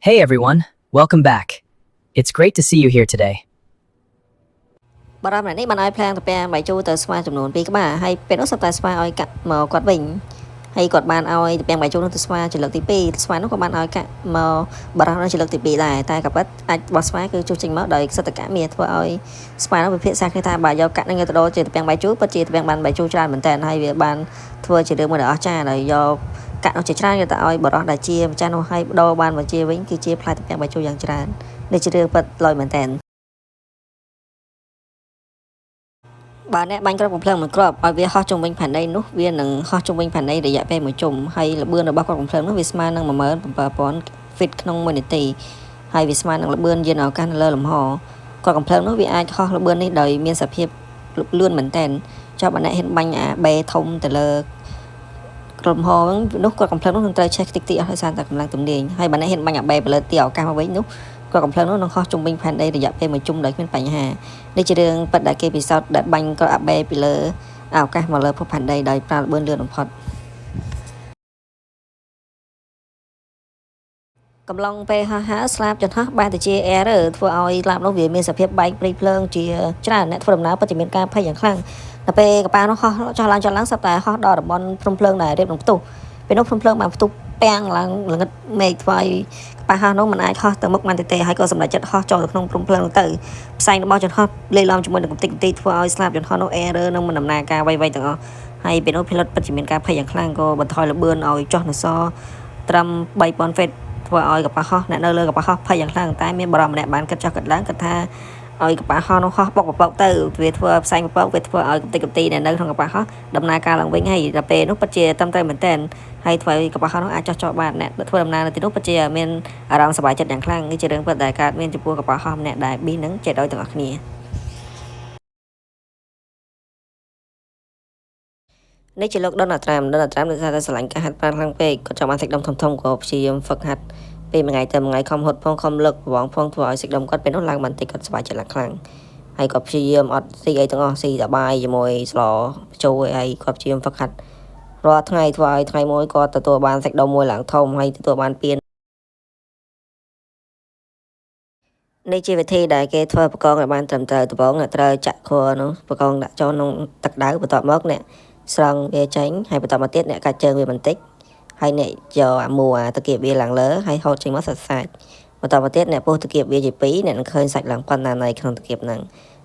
Hey everyone, welcome back. It's great to see you here today. បារម្ភនេះបានឲ្យផ្លាំងតាពាំងបាយជូរទៅស្វាចំនួន2ក្បាលហើយពេលនោះសត្វតែស្វាឲ្យកាក់មកគាត់វិញហើយគាត់បានឲ្យតាពាំងបាយជូរនោះទៅស្វាជាលើកទី2ស្វានោះក៏បានឲ្យកាក់មកបារម្ភនោះជាលើកទី2ដែរតែក៏ប៉ិតអាចរបស់ស្វាគឺជួសចេញមកដោយសត្វកៈមានធ្វើឲ្យស្វានោះវិភាគសាគ្នាថាបើយកកាក់នឹងទៅដូរជាតាពាំងបាយជូរពិតជាតាពាំងបានបាយជូរច្រើនមែនតើហើយវាបានធ្វើជារឿងមួយដ៏អស្ចារ្យដោយយកកាក់នោះជាច្រើនយកទៅឲ្យបរោះដែលជាម្ចាស់នោះឲ្យដូរបានមកជាវិញគឺជាផ្លែតាពាំងបាយជូរយ៉ាងច្រើននេះជារឿងពិតលយមែនតើបើអ្នកបាញ់គ្រាប់កំភ្លើងមួយគ្រាប់ឲ្យវាហោះជុំវិញផានដីនោះវានឹងហោះជុំវិញផានដីរយៈពេលមួយជុំហើយល្បឿនរបស់គ្រាប់កំភ្លើងនោះវាស្មើនឹង17000 feet ក្នុង1នាទីហើយវាស្មើនឹងល្បឿនយានអវកាសនៅលើលំហគ្រាប់កំភ្លើងនោះវាអាចហោះល្បឿននេះដោយមានសភាពលឿនមែនទែនចុះបើអ្នកហ៊ានបាញ់អាបេធំទៅលើក្រុមហងនោះគ្រាប់កំភ្លើងនោះនឹងត្រូវឆេះតិចតិចអស់ដោយសារតែកម្លាំងទំនាញហើយបើអ្នកហ៊ានបាញ់អាបេទៅលើទីអវកាសមកវិញនោះគ្រាប់កំភ្លើងនោះនឹងហោះជុំវិញផែនដីរយៈពេលមួយជុំដោយគ្មានបញ្ហានេះជារឿងពិតដែលគេពិសោធន៍ដែលបាញ់គ្រាប់អាបេពីលើអវកាសមកលើភពផែនដីដោយប្រើល្បឿនលឿនបំផុតកំឡុងពេលហោះហើរស្លាបចន្ទះបែរទៅជា error ធ្វើឲ្យឡាបនោះវាមានសភាពបែកព្រីភ្លើងជាច្រើនអ្នកធ្វើដំណើរពិតជាមានការភ័យយ៉ាងខ្លាំងដល់ពេលកប៉ាល់នោះហោះចុះឡើងសត្វតែហោះដល់តំបន់ភ្នំភ្លើងដែលរៀបនឹងផ្ទុះពេលនោះភ្នំភ្លើងបានផ្ទុះពាំងឡើងល្ងឹតមេឃធ្វើឲ្យកប៉ាល់ហោះនោះមិនអាចហោះទៅមុខបានទេហើយក៏សម្រេចចិត្តហោះចូលទៅក្នុងភ្នំភ្លើងនោះទៅផ្សែងរបស់ចន្ទះលេីឡំជាមួយនឹងកំទេចធ្វើឲ្យស្លាបចន្ទះនោះ error នឹងមិនដំណើរការអ្វីៗទាំងអស់ហើយពេលនោះpilotពិតជាមានការភ័យយ៉ាងខ្លាំងក៏បន្ថយល្បឿនឲ្យចុះនៅសត្រឹម3000 feetធ្វើឲ្យកប៉ាល់ហោះអ្នកនៅលើកប៉ាល់ហោះភ័យយ៉ាងខ្លាំងតែមានបរិមម្នាក់បានគិតចុះគិតឡើងគិតថាឲ្យកប៉ាល់ហោះនោះហោះបុកបពកទៅវាធ្វើផ្សែងបពកវាធ្វើឲ្យកំទេចនៅក្នុងកប៉ាល់ហោះដំណើរការឡើងវិញហើយដល់ពេលនោះពិតជាត្រឹមត្រូវមែនទែនហើយធ្វើឲ្យកប៉ាល់ហោះនោះអាចចុះចតបានអ្នកធ្វើដំណើរនៅទីនោះពិតជាមានអារម្មណ៍សប្បាយចិត្តយ៉ាងខ្លាំងនេះជារឿងពិតដែលកើតមានចំពោះកប៉ាល់ហោះម្នាក់ដែលប៊ីនឹងចេះដោយទាំងអស់គ្នានេះជាលោក Donald Trump ដោយសារតែស្រឡាញ់ការហាត់ប្រាណខ្លាំងពេកគាត់ចង់បានសាច់ដុំធំៗក៏ព្យាយាមហ្វឹកហាត់ពេលមួយថ្ងៃទៅមួយថ្ងៃខំហត់ផងខំលើកប្រវងផងធ្វើឲ្យសាច់ដុំគាត់ពេលនោះឡើងបន្តិចគាត់សប្បាយចិត្តឡើងខ្លាំងហើយគាត់ព្យាយាមអត់ស៊ីអីទាំងអស់ស៊ីតែបាយជាមួយស្លបញ្ចូលហើយគាត់ព្យាយាមហ្វឹកហាត់រាល់ថ្ងៃធ្វើឲ្យថ្ងៃមួយគាត់ទទួលបានសាច់ដុំមួយឡើងធំហើយទទួលបានពាននេះជាវិធីដែលគេធ្វើបកងឲ្យបានត្រឹមត្រូវដំបូងអ្នកត្រូវចាក់ខួរនោះបកងដាក់ចូលក្នុងទឹកក្តៅបន្ទាប់មកអ្នកស្រង់វាចេញហើយបន្តមកទៀតអ្នកកាច់ជើងវាបន្តិចហើយអ្នកយកអាមួតាគៀបវាឡើងលើហើយហូតចេញមកសាច់បន្តមកទៀតអ្នកពុះតាគៀបវាជា2អ្នកនឹងឃើញសាច់ឡើងប៉ុណ្ណានៅក្នុងតាគៀបហ្នឹង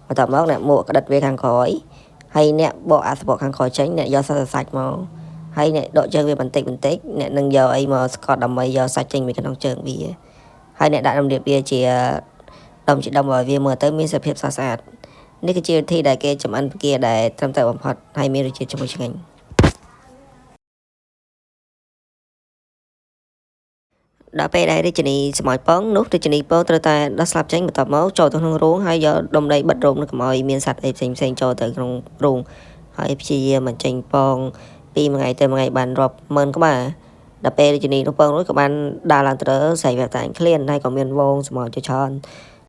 បន្តមកអ្នកមួក្តិតវាខាងក្រោយហើយអ្នកបកអាសបកខាងក្រោយចេញអ្នកយកសាច់មកហើយអ្នកដកជើងវាបន្តិចអ្នកនឹងយកអីមកស្កត់ដើម្បីយកសាច់ចេញពីក្នុងជើងវាហើយអ្នកដាក់រំលាបវាជាដុំឲ្យវាមើលទៅមានសភាពស្អាតនេះគឺជាវិធីដែលគេចម្អិនផ្គាដែលត្រឹមត្រូវបំផុតហើយមានរសជាតិឈ្ងុយឆ្ងាញ់ដល់ពេលដែលរាជិនីសម័យពងនោះរាជិនីពងត្រូវតែដោះស្លាប់ចេញបន្ទាប់មកចូលទៅក្នុងរោងហើយយកដុំដីបិទរោងនោះកុំឲ្យមានសត្វអីផ្សេងចូលទៅក្នុងរោងហើយព្យាយាមបញ្ចេញពងពីមួយថ្ងៃទៅមួយថ្ងៃបានរាប់ម៉ឺនក្បាលដល់ពេលរាជិនីនោះពងនោះក៏បានដើរឡើងទៅស្រែកវាតាញ់ឃ្លានហើយក៏មានវងសម្អល់ជាច្រើន